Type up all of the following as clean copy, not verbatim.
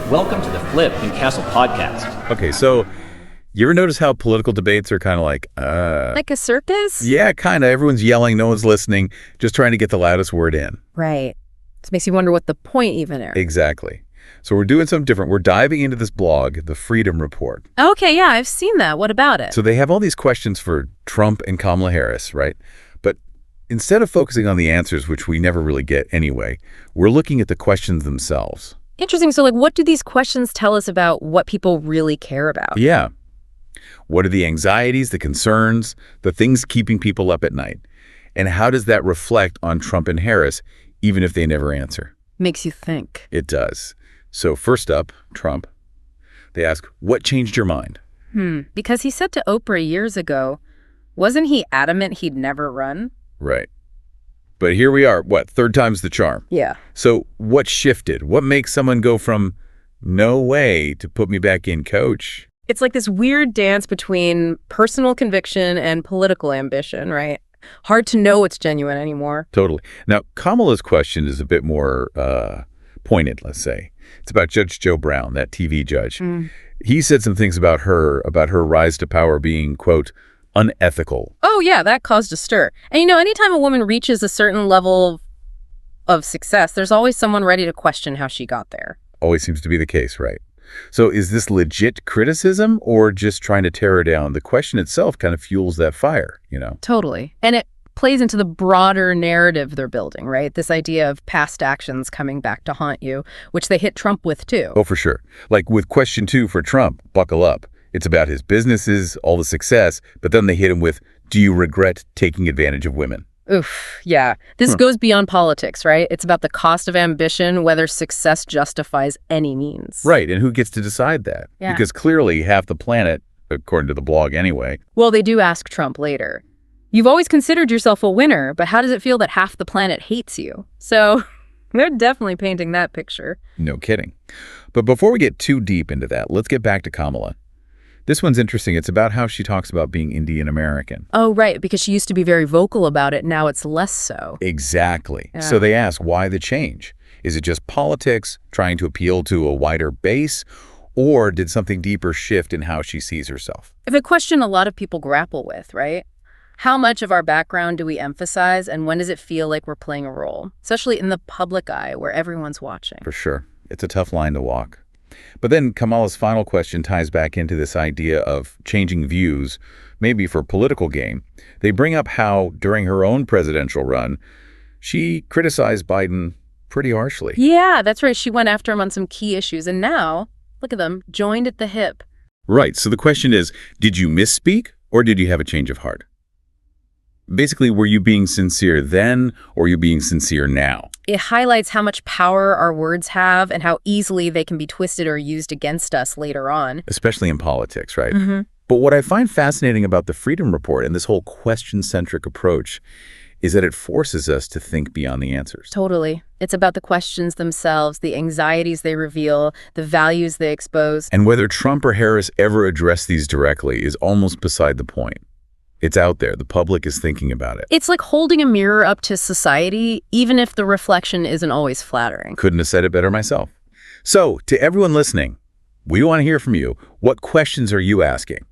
Welcome to the Flip and Castle podcast. Okay, so you ever notice how political debates are kind of like a circus? Yeah, kind of. Everyone's yelling, no one's listening, just trying to get the loudest word in. Right. This makes you wonder what the point even is. Exactly. So we're doing something different. We're diving into this blog, the Freedom Report. Okay, yeah, I've seen that. What about it? So they have all these questions for Trump and Kamala Harris, right? But instead of focusing on the answers, which we never really get anyway, we're looking at the questions themselves. Interesting. So, what do these questions tell us about what people really care about? Yeah. What are the anxieties, the concerns, the things keeping people up at night? And how does that reflect on Trump and Harris, even if they never answer? Makes you think. It does. So first up, Trump. They ask, what changed your mind? Because he said to Oprah years ago, wasn't he adamant he'd never run? Right. But here we are, third time's the charm. Yeah. So what shifted? What makes someone go from no way to put me back in, coach? It's like this weird dance between personal conviction and political ambition, right? Hard to know what's genuine anymore. Totally. Now, Kamala's question is a bit more pointed, let's say. It's about Judge Joe Brown, that TV judge. He said some things about her rise to power being, quote, unethical. Oh, yeah, that caused a stir. And, anytime a woman reaches a certain level of success, there's always someone ready to question how she got there. Always seems to be the case, right? So is this legit criticism or just trying to tear her down? The question itself kind of fuels that fire, Totally. And it plays into the broader narrative they're building, right? This idea of past actions coming back to haunt you, which they hit Trump with, too. Oh, for sure. Like with question 2 for Trump, buckle up. It's about his businesses, all the success, but then they hit him with, do you regret taking advantage of women? Oof, yeah. This goes beyond politics, right? It's about the cost of ambition, whether success justifies any means. Right, and who gets to decide that? Yeah. Because clearly half the planet, according to the blog anyway. Well, they do ask Trump later. You've always considered yourself a winner, but how does it feel that half the planet hates you? So they're definitely painting that picture. No kidding. But before we get too deep into that, let's get back to Kamala. This one's interesting. It's about how she talks about being Indian American. Oh, right, because she used to be very vocal about it. Now it's less so. Exactly. Yeah. So they ask, why the change? Is it just politics, trying to appeal to a wider base, or did something deeper shift in how she sees herself? It's a question a lot of people grapple with, right? How much of our background do we emphasize, and when does it feel like we're playing a role? Especially in the public eye, where everyone's watching. For sure. It's a tough line to walk. But then Kamala's final question ties back into this idea of changing views, maybe for political gain. They bring up how, during her own presidential run, she criticized Biden pretty harshly. Yeah, that's right. She went after him on some key issues, and now, look at them, joined at the hip. Right. So the question is, did you misspeak, or did you have a change of heart? Basically, were you being sincere then, or are you being sincere now? It highlights how much power our words have and how easily they can be twisted or used against us later on. Especially in politics, right? But what I find fascinating about the Freedom Report and this whole question-centric approach is that it forces us to think beyond the answers. Totally. It's about the questions themselves, the anxieties they reveal, the values they expose. And whether Trump or Harris ever address these directly is almost beside the point. It's out there. The public is thinking about it. It's like holding a mirror up to society, even if the reflection isn't always flattering. Couldn't have said it better myself. So, to everyone listening, we want to hear from you. What questions are you asking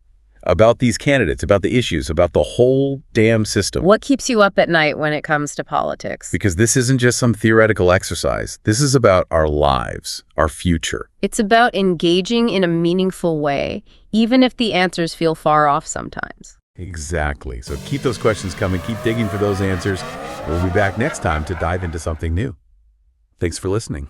about these candidates, about the issues, about the whole damn system? What keeps you up at night when it comes to politics? Because this isn't just some theoretical exercise. This is about our lives, our future. It's about engaging in a meaningful way, even if the answers feel far off sometimes. Exactly. So keep those questions coming. Keep digging for those answers. We'll be back next time to dive into something new. Thanks for listening.